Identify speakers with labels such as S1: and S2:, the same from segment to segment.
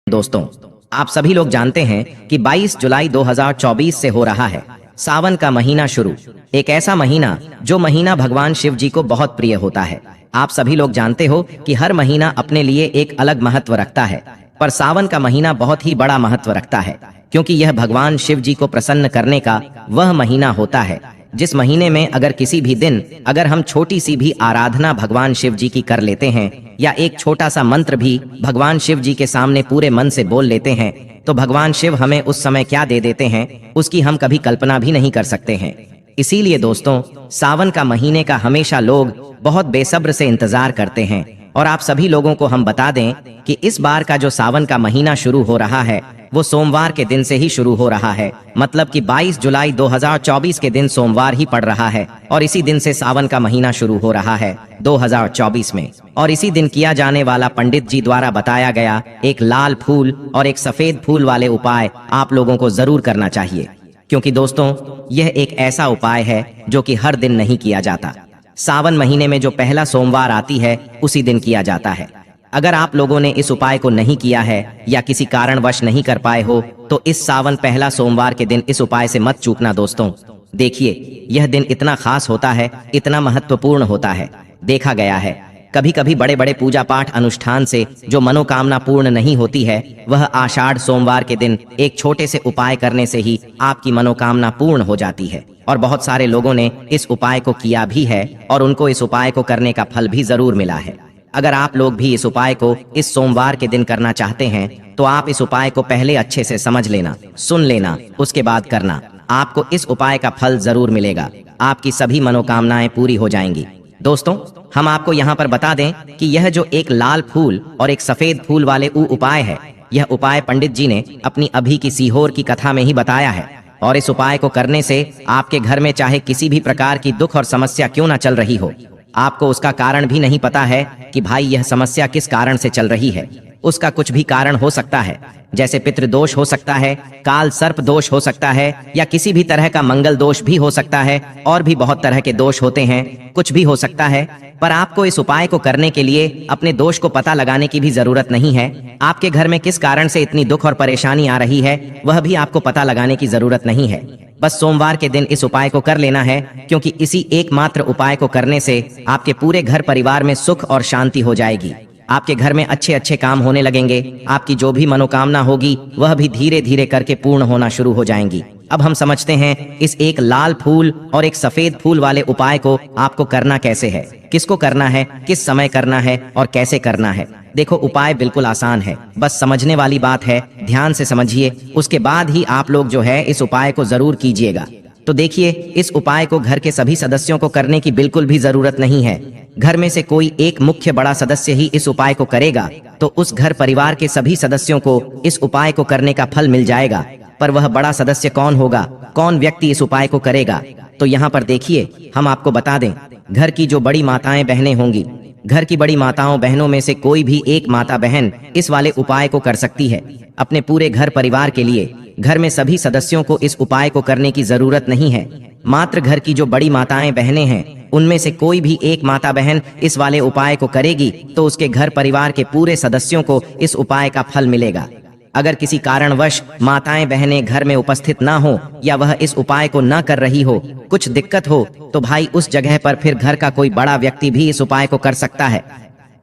S1: दोस्तों, आप सभी लोग जानते हैं कि 22 जुलाई 2024 से हो रहा है सावन का महीना शुरू। एक ऐसा महीना जो महीना भगवान शिव जी को बहुत प्रिय होता है। आप सभी लोग जानते हो कि हर महीना अपने लिए एक अलग महत्व रखता है, पर सावन का महीना बहुत ही बड़ा महत्व रखता है, क्योंकि यह भगवान शिव जी को प्रसन्न करने का वह महीना होता है जिस महीने में अगर किसी भी दिन अगर हम छोटी सी भी आराधना भगवान शिव जी की कर लेते हैं या एक छोटा सा मंत्र भी भगवान शिव जी के सामने पूरे मन से बोल लेते हैं, तो भगवान शिव हमें उस समय क्या दे देते हैं उसकी हम कभी कल्पना भी नहीं कर सकते हैं। इसीलिए दोस्तों, सावन का महीने का हमेशा लोग बहुत बेसब्र से इंतजार करते हैं। और आप सभी लोगों को हम बता दें कि इस बार का जो सावन का महीना शुरू हो रहा है वो सोमवार के दिन से ही शुरू हो रहा है। मतलब कि 22 जुलाई 2024 के दिन सोमवार ही पड़ रहा है और इसी दिन से सावन का महीना शुरू हो रहा है 2024 में। और इसी दिन किया जाने वाला पंडित जी द्वारा बताया गया एक लाल फूल और एक सफेद फूल वाले उपाय आप लोगों को जरूर करना चाहिए, क्योंकि दोस्तों यह एक ऐसा उपाय है जो कि हर दिन नहीं किया जाता। सावन महीने में जो पहला सोमवार आती है उसी दिन किया जाता है। अगर आप लोगों ने इस उपाय को नहीं किया है या किसी कारणवश नहीं कर पाए हो तो इस सावन पहला सोमवार के दिन इस उपाय से मत चूकना दोस्तों। देखिए, यह दिन इतना खास होता है, इतना महत्वपूर्ण होता है। देखा गया है कभी कभी बड़े बड़े पूजा पाठ अनुष्ठान से जो मनोकामना पूर्ण नहीं होती है, वह आषाढ़ सोमवार के दिन एक छोटे से उपाय करने से ही आपकी मनोकामना पूर्ण हो जाती है। और बहुत सारे लोगों ने इस उपाय को किया भी है और उनको इस उपाय को करने का फल भी जरूर मिला है। अगर आप लोग भी इस उपाय को इस सोमवार के दिन करना चाहते हैं तो आप इस उपाय को पहले अच्छे से समझ लेना, सुन लेना, उसके बाद करना। आपको इस उपाय का फल जरूर मिलेगा, आपकी सभी मनोकामनाएं पूरी हो जाएंगी। दोस्तों, हम आपको यहाँ पर बता दें कि यह जो एक लाल फूल और एक सफेद फूल वाले उपाय है, यह उपाय पंडित जी ने अपनी अभी की सीहोर की कथा में ही बताया है। और इस उपाय को करने से आपके घर में चाहे किसी भी प्रकार की दुख और समस्या क्यों ना चल रही हो, आपको उसका कारण भी नहीं पता है कि भाई यह समस्या किस कारण से चल रही है। उसका कुछ भी कारण हो सकता है, जैसे पितृदोष हो सकता है, काल सर्प दोष हो सकता है, या किसी भी तरह का मंगल दोष भी हो सकता है। और भी बहुत तरह के दोष होते हैं, कुछ भी हो सकता है। पर आपको इस उपाय को करने के लिए अपने दोष को पता लगाने की भी जरूरत नहीं है। आपके घर में किस कारण से इतनी दुख और परेशानी आ रही है वह भी आपको पता लगाने की जरूरत नहीं है। बस सोमवार के दिन इस उपाय को कर लेना है, क्योंकि इसी एकमात्र उपाय को करने से आपके पूरे घर परिवार में सुख और शांति हो जाएगी। आपके घर में अच्छे अच्छे काम होने लगेंगे, आपकी जो भी मनोकामना होगी वह भी धीरे धीरे करके पूर्ण होना शुरू हो जाएंगी। अब हम समझते हैं इस एक लाल फूल और एक सफेद फूल वाले उपाय को आपको करना कैसे है, किसको करना है, किस समय करना है और कैसे करना है। देखो, उपाय बिल्कुल आसान है, बस समझने वाली बात है। ध्यान से समझिए, उसके बाद ही आप लोग जो है इस उपाय को जरूर कीजिएगा। तो देखिए, इस उपाय को घर के सभी सदस्यों को करने की बिल्कुल भी जरूरत नहीं है। घर में से कोई एक मुख्य बड़ा सदस्य ही इस उपाय को करेगा तो उस घर परिवार के सभी सदस्यों को इस उपाय को करने का फल मिल जाएगा। पर वह बड़ा सदस्य कौन होगा, कौन व्यक्ति इस उपाय को करेगा, तो यहाँ पर देखिए हम आपको बता दें। घर की जो बड़ी माताएं बहनें होंगी, घर की बड़ी माताओं बहनों में से कोई भी एक माता बहन इस वाले उपाय को कर सकती है अपने पूरे घर परिवार के लिए। घर में सभी सदस्यों को इस उपाय को करने की जरूरत नहीं है। मात्र घर की जो बड़ी माताएं बहनें हैं उनमें से कोई भी एक माता बहन इस वाले उपाय को करेगी तो उसके घर परिवार के पूरे सदस्यों को इस उपाय का फल मिलेगा। अगर किसी कारणवश माताएं बहनें घर में उपस्थित ना हो या वह इस उपाय को ना कर रही हो, कुछ दिक्कत हो, तो भाई उस जगह पर फिर घर का कोई बड़ा व्यक्ति भी इस उपाय को कर सकता है।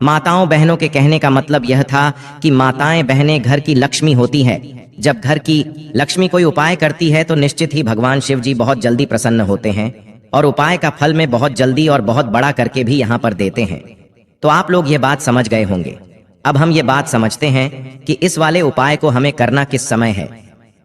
S1: माताओं बहनों के कहने का मतलब यह था कि माताएं बहनें घर की लक्ष्मी होती है। जब घर की लक्ष्मी कोई उपाय करती है तो निश्चित ही भगवान शिव जी बहुत जल्दी प्रसन्न होते हैं और उपाय का फल में बहुत जल्दी और बहुत बड़ा करके भी यहाँ पर देते हैं। तो आप लोग ये बात समझ गए होंगे। अब हम ये बात समझते हैं कि इस वाले उपाय को हमें करना किस समय है।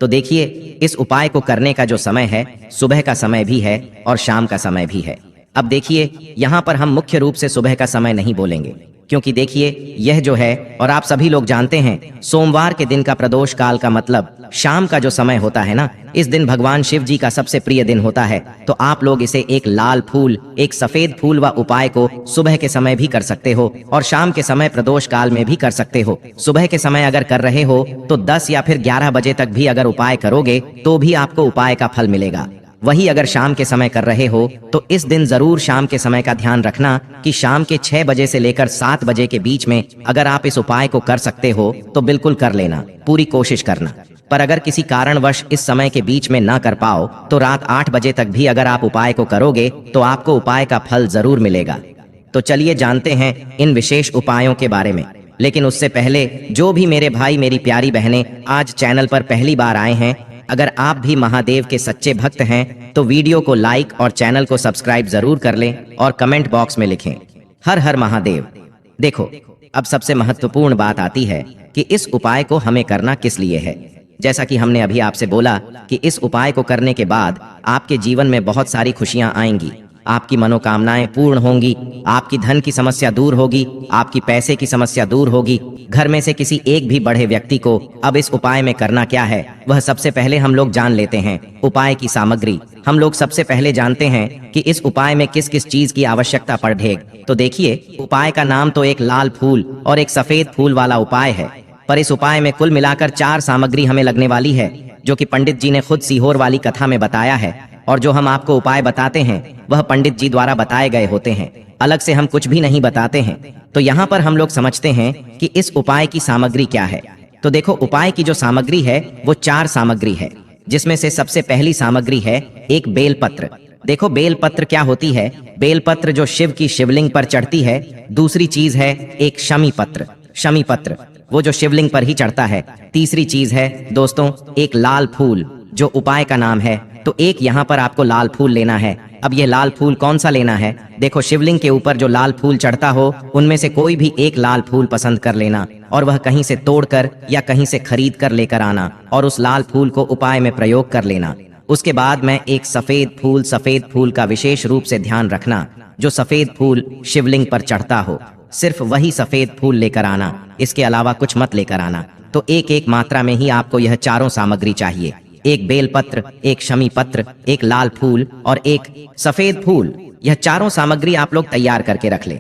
S1: तो देखिए, इस उपाय को करने का जो समय है, सुबह का समय भी है और शाम का समय भी है। अब देखिए, यहाँ पर हम मुख्य रूप से सुबह का समय नहीं बोलेंगे, क्योंकि देखिए यह जो है, और आप सभी लोग जानते हैं, सोमवार के दिन का प्रदोष काल का मतलब शाम का जो समय होता है ना, इस दिन भगवान शिव जी का सबसे प्रिय दिन होता है। तो आप लोग इसे एक लाल फूल, एक सफेद फूल व उपाय को सुबह के समय भी कर सकते हो और शाम के समय प्रदोष काल में भी कर सकते हो। सुबह के समय अगर कर रहे हो तो 10 या फिर 11 बजे तक भी अगर उपाय करोगे तो भी आपको उपाय का फल मिलेगा। वही अगर शाम के समय कर रहे हो तो इस दिन जरूर शाम के समय का ध्यान रखना कि शाम के 6 बजे से लेकर 7 बजे के बीच में अगर आप इस उपाय को कर सकते हो तो बिल्कुल कर लेना, पूरी कोशिश करना। पर अगर किसी कारणवश इस समय के बीच में ना कर पाओ तो रात 8 बजे तक भी अगर आप उपाय को करोगे तो आपको उपाय का फल जरूर मिलेगा। तो चलिए जानते हैं इन विशेष उपायों के बारे में। लेकिन उससे पहले जो भी मेरे भाई मेरी प्यारी बहनें आज चैनल पर पहली बार आए हैं, अगर आप भी महादेव के सच्चे भक्त हैं तो वीडियो को लाइक और चैनल को सब्सक्राइब जरूर कर लें और कमेंट बॉक्स में लिखें हर हर महादेव। देखो, अब सबसे महत्वपूर्ण बात आती है कि इस उपाय को हमें करना किस लिए है। जैसा कि हमने अभी आपसे बोला कि इस उपाय को करने के बाद आपके जीवन में बहुत सारी खुशियां आएंगी, आपकी मनोकामनाएं पूर्ण होंगी, आपकी धन की समस्या दूर होगी, आपकी पैसे की समस्या दूर होगी। घर में से किसी एक भी बड़े व्यक्ति को अब इस उपाय में करना क्या है वह सबसे पहले हम लोग जान लेते हैं। उपाय की सामग्री हम लोग सबसे पहले जानते हैं कि इस उपाय में किस किस चीज की आवश्यकता पड़ेगी। तो देखिए, उपाय का नाम तो एक लाल फूल और एक सफेद फूल वाला उपाय है, पर इस उपाय में कुल मिलाकर 4 सामग्री हमें लगने वाली है, जो कि पंडित जी ने खुद सीहोर वाली कथा में बताया है। और जो हम आपको उपाय बताते हैं वह पंडित जी द्वारा बताए गए होते हैं, अलग से हम कुछ भी नहीं बताते हैं। तो यहाँ पर हम लोग समझते हैं कि इस उपाय की सामग्री क्या है। तो देखो, उपाय की जो सामग्री है वो 4 सामग्री है, जिसमें से सबसे पहली सामग्री है एक बेलपत्र। देखो, बेलपत्र क्या होती है? बेलपत्र जो शिव की शिवलिंग पर चढ़ती है। दूसरी चीज है एक शमी पत्र। शमी पत्र वो जो शिवलिंग पर ही चढ़ता है। तीसरी चीज है दोस्तों एक लाल फूल, जो उपाय का नाम है। तो एक यहाँ पर आपको लाल फूल लेना है। अब ये लाल फूल कौन सा लेना है? देखो, शिवलिंग के ऊपर जो लाल फूल चढ़ता हो उनमें से कोई भी एक लाल फूल पसंद कर लेना और वह कहीं से तोड़कर या कहीं से खरीद कर लेकर आना और उस लाल फूल को उपाय में प्रयोग कर लेना। उसके बाद में एक सफेद फूल का विशेष रूप से ध्यान रखना। जो सफेद फूल शिवलिंग पर चढ़ता हो सिर्फ वही सफेद फूल लेकर आना, इसके अलावा कुछ मत लेकर आना। तो एक एक मात्रा में ही आपको यह चारों सामग्री चाहिए। एक बेलपत्र, एक शमी पत्र, एक लाल फूल और एक सफेद फूल। यह चारों सामग्री आप लोग तैयार करके रख ले।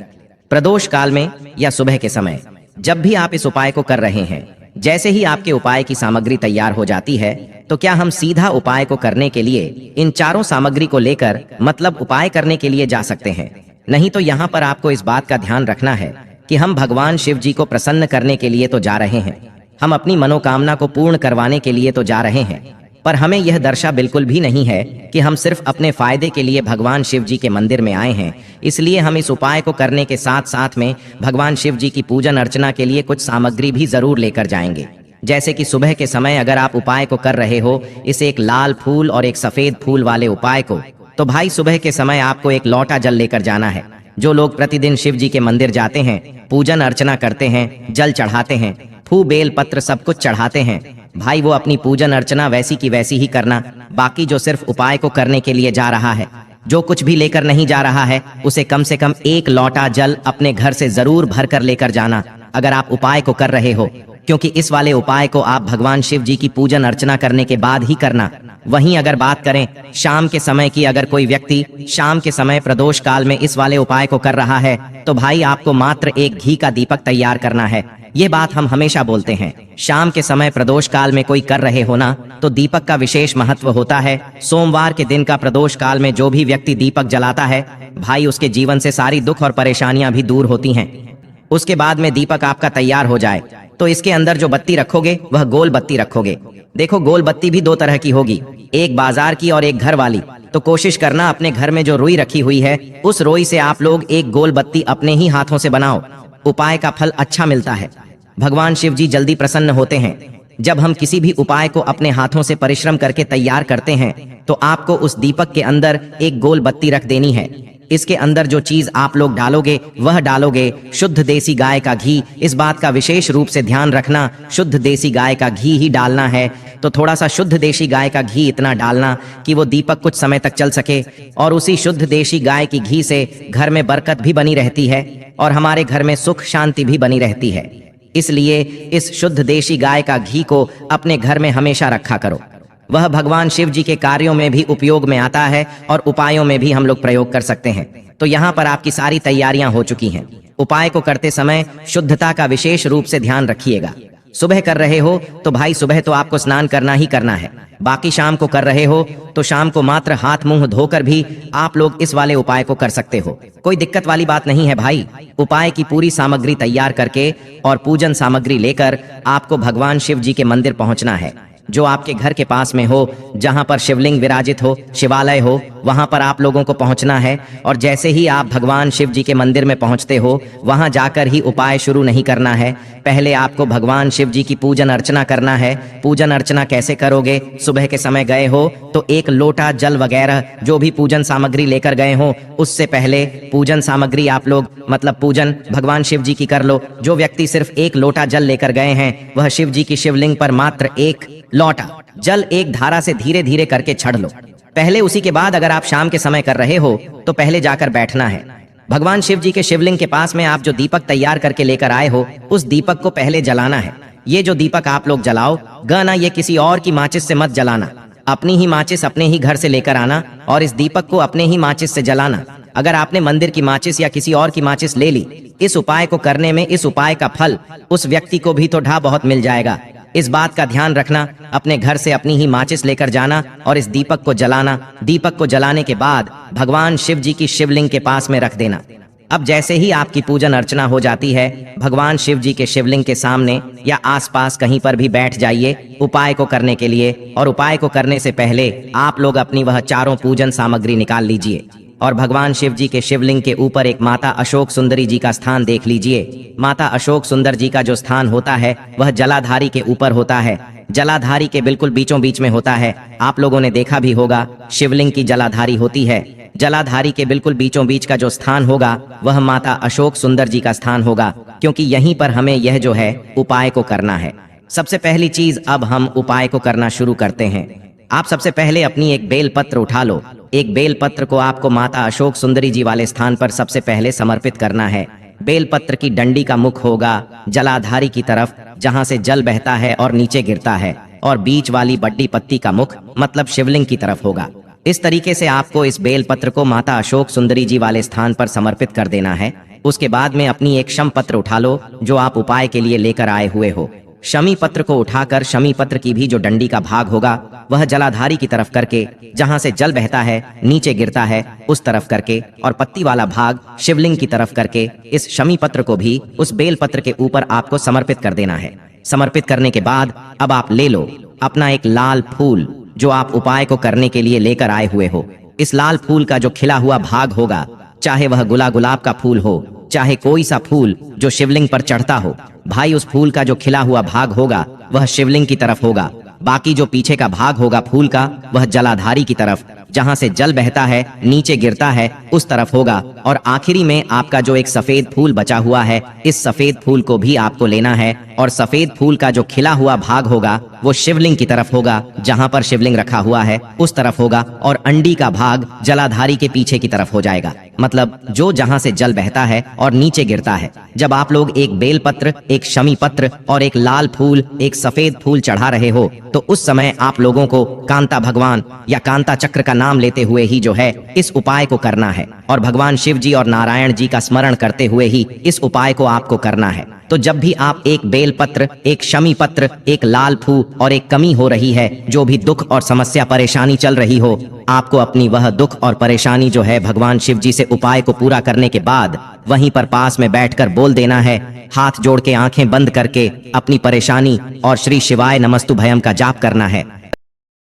S1: प्रदोष काल में या सुबह के समय जब भी आप इस उपाय को कर रहे हैं, जैसे ही आपके उपाय की सामग्री तैयार हो जाती है तो क्या हम सीधा उपाय को करने के लिए इन चारों सामग्री को लेकर मतलब उपाय करने के लिए जा सकते हैं? नहीं तो यहाँ पर आपको इस बात का ध्यान रखना है कि हम भगवान शिव जी को प्रसन्न करने के लिए तो जा रहे हैं, हम अपनी मनोकामना को पूर्ण करवाने के लिए तो जा रहे हैं, पर हमें यह दर्शा बिल्कुल भी नहीं है कि हम सिर्फ अपने फायदे के लिए भगवान शिव जी के मंदिर में आए हैं। इसलिए हम इस उपाय को करने के साथ साथ में भगवान शिव जी की पूजन अर्चना के लिए कुछ सामग्री भी जरूर लेकर जाएंगे। जैसे कि सुबह के समय अगर आप उपाय को कर रहे हो, इस एक लाल फूल और एक सफेद फूल वाले उपाय को, तो भाई सुबह के समय आपको एक लोटा जल लेकर जाना है। जो लोग प्रतिदिन शिव जी के मंदिर जाते हैं, पूजन अर्चना करते हैं, जल चढ़ाते हैं, फूल बेल पत्र सब कुछ चढ़ाते हैं, भाई वो अपनी पूजन अर्चना वैसी की वैसी ही करना। बाकी जो सिर्फ उपाय को करने के लिए जा रहा है, जो कुछ भी लेकर नहीं जा रहा है, उसे कम से कम एक लोटा जल अपने घर से जरूर भर कर लेकर जाना अगर आप उपाय को कर रहे हो, क्योंकि इस वाले उपाय को आप भगवान शिव जी की पूजन अर्चना करने के बाद ही करना। वहीं अगर बात करें शाम के समय की, अगर कोई व्यक्ति शाम के समय प्रदोष काल में इस वाले उपाय को कर रहा है तो भाई आपको मात्र एक घी का दीपक तैयार करना है। ये बात हम हमेशा बोलते हैं, शाम के समय प्रदोष काल में कोई कर रहे हो ना तो दीपक का विशेष महत्व होता है। सोमवार के दिन का प्रदोष काल में जो भी व्यक्ति दीपक जलाता है भाई उसके जीवन से सारी दुख और परेशानियां भी दूर होती हैं। उसके बाद में दीपक आपका तैयार हो जाए तो इसके अंदर जो बत्ती रखोगे वह गोल बत्ती रखोगे। देखो, गोल बत्ती भी 2 तरह की होगी, एक बाजार की और एक घर वाली। तो कोशिश करना अपने घर में जो रुई रखी हुई है उस रुई से आप लोग एक गोल बत्ती अपने ही हाथों से बनाओ। उपाय का फल अच्छा मिलता है, भगवान शिव जी जल्दी प्रसन्न होते हैं। जब हम किसी भी उपाय को अपने हाथों से परिश्रम करके तैयार करते हैं तो आपको उस दीपक के अंदर एक गोल बत्ती रख देनी है। इसके अंदर जो चीज आप लोग डालोगे वह डालोगे शुद्ध देसी गाय का घी। इस बात का विशेष रूप से ध्यान रखना, शुद्ध देसी गाय का घी ही डालना है। तो थोड़ा सा शुद्ध देसी गाय का घी इतना डालना कि वो दीपक कुछ समय तक चल सके, और उसी शुद्ध देसी गाय की घी से घर में बरकत भी बनी रहती है और हमारे घर में सुख शांति भी बनी रहती है। इसलिए इस शुद्ध देसी गाय का घी को अपने घर में हमेशा रखा करो। वह भगवान शिव जी के कार्यों में भी उपयोग में आता है और उपायों में भी हम लोग प्रयोग कर सकते हैं। तो यहाँ पर आपकी सारी तैयारियां हो चुकी हैं। उपाय को करते समय शुद्धता का विशेष रूप से ध्यान रखिएगा। सुबह कर रहे हो तो भाई सुबह तो आपको स्नान करना ही करना है। बाकी शाम को कर रहे हो तो शाम को मात्र हाथ मुंह धोकर भी आप लोग इस वाले उपाय को कर सकते हो। कोई दिक्कत वाली बात नहीं है भाई। उपाय की पूरी सामग्री तैयार करके और पूजन सामग्री लेकर आपको भगवान शिव जी के मंदिर पहुंचना है, जो आपके घर के पास में हो, जहां पर शिवलिंग विराजित हो, शिवालय हो, वहां पर आप लोगों को पहुंचना है। और जैसे ही आप भगवान शिव जी के मंदिर में पहुंचते हो, वहां जाकर ही उपाय शुरू नहीं करना है। पहले आपको भगवान शिव जी की पूजन अर्चना करना है। पूजन अर्चना कैसे करोगे? सुबह के समय गए हो तो एक लोटा जल वगैरह जो भी पूजन सामग्री लेकर गए हो, उससे पहले पूजन सामग्री आप लोग मतलब पूजन भगवान शिव जी की कर लो। जो व्यक्ति सिर्फ एक लोटा जल लेकर गए हैं, वह शिव जी की शिवलिंग पर मात्र एक लोटा जल एक धारा से धीरे धीरे करके छड़ लो पहले। उसी के बाद अगर आप शाम के समय कर रहे हो तो पहले जाकर बैठना है। भगवान शिव जी के शिवलिंग के पास में आप जो दीपक तैयार करके लेकर आए हो, उस दीपक को पहले जलाना है। ये जो दीपक आप लोग जलाओ गाना, ये किसी और की माचिस से मत जलाना। अपनी ही माचिस अपने ही घर से लेकर आना और इस दीपक को अपने ही माचिस से जलाना। अगर आपने मंदिर की माचिस या किसी और की माचिस ले ली, इस उपाय को करने में इस उपाय का फल उस व्यक्ति को भी तो ढा बहुत मिल जाएगा। इस बात का ध्यान रखना। अपने घर से अपनी ही माचिस लेकर जाना और इस दीपक को जलाना। दीपक को जलाने के बाद भगवान शिव जी की शिवलिंग के पास में रख देना। अब जैसे ही आपकी पूजन अर्चना हो जाती है, भगवान शिव जी के शिवलिंग के सामने या आसपास कहीं पर भी बैठ जाइए उपाय को करने के लिए। और उपाय को करने से पहले आप लोग अपनी वह चारों पूजन सामग्री निकाल लीजिए और भगवान शिव जी के शिवलिंग के ऊपर एक माता अशोक सुंदरी जी का स्थान देख लीजिए। माता अशोक सुंदर जी का जो स्थान होता है वह जलाधारी के ऊपर होता है। जलाधारी के बिल्कुल बीचों बीच में होता है। आप लोगों ने देखा भी होगा, शिवलिंग की जलाधारी होती है। जलाधारी के बिल्कुल बीचों बीच का जो स्थान होगा वह माता अशोक सुंदर जी का स्थान होगा, क्योंकि यहीं पर हमें यह जो है उपाय को करना है। सबसे पहली चीज, अब हम उपाय को करना शुरू करते हैं। आप सबसे पहले अपनी एक बेल पत्र उठा लो। एक बेल पत्र को आपको माता अशोक सुंदरी जी वाले स्थान पर सबसे पहले समर्पित करना है। बेल पत्र की डंडी का मुख होगा जलाधारी की तरफ, जहां से जल बहता है और नीचे गिरता है, और बीच वाली बड्डी पत्ती का मुख मतलब शिवलिंग की तरफ होगा। इस तरीके से आपको इस बेल पत्र को माता अशोक सुंदरी जी वाले स्थान पर समर्पित कर देना है। उसके बाद में अपनी एक शम पत्र उठा लो जो आप उपाय के लिए लेकर आए हुए हो। शमी पत्र को उठाकर शमी पत्र की भी जो डंडी का भाग होगा वह जलाधारी की तरफ करके, जहां से जल बहता है नीचे गिरता है उस तरफ करके, और पत्ती वाला भाग शिवलिंग की तरफ करके इस शमी पत्र को भी उस बेल पत्र के ऊपर आपको समर्पित कर देना है। समर्पित करने के बाद अब आप ले लो अपना एक लाल फूल जो आप उपाय को करने के लिए लेकर आए हुए हो। इस लाल फूल का जो खिला हुआ भाग होगा, चाहे वह गुलाब का फूल हो, चाहे कोई सा फूल जो शिवलिंग पर चढ़ता हो, भाई उस फूल का जो खिला हुआ भाग होगा वह शिवलिंग की तरफ होगा। बाकी जो पीछे का भाग होगा फूल का वह जलाधारी की तरफ, जहां से जल बहता है नीचे गिरता है उस तरफ होगा। और आखिरी में आपका जो एक सफेद फूल बचा हुआ है, इस सफेद फूल को भी आपको लेना है और सफेद फूल का जो खिला हुआ भाग होगा वो शिवलिंग की तरफ होगा, जहां पर शिवलिंग रखा हुआ है उस तरफ होगा, और अंडी का भाग जलाधारी के पीछे की तरफ हो जाएगा, मतलब जो जहां से जल बहता है और नीचे गिरता है। जब आप लोग एक बेलपत्र, एक शमी पत्र और एक लाल फूल, एक सफेद फूल चढ़ा रहे हो, तो उस समय आप लोगों को कांता भगवान या कांता चक्र का नाम लेते हुए ही जो है इस उपाय को करना है, और भगवान शिव जी और नारायण जी का स्मरण करते हुए ही इस उपाय को आपको करना है। तो जब भी आप एक बेल पत्र, एक शमी पत्र, एक लाल फूल और एक कमी हो रही है, जो भी दुख और समस्या परेशानी चल रही हो, आपको अपनी वह दुख और परेशानी जो है भगवान शिव जी से उपाय को पूरा करने के बाद वहीं पर पास में बैठकर बोल देना है, हाथ जोड़ के आंखें बंद करके अपनी परेशानी और श्री शिवाय नमस्तु भयम का जाप करना है।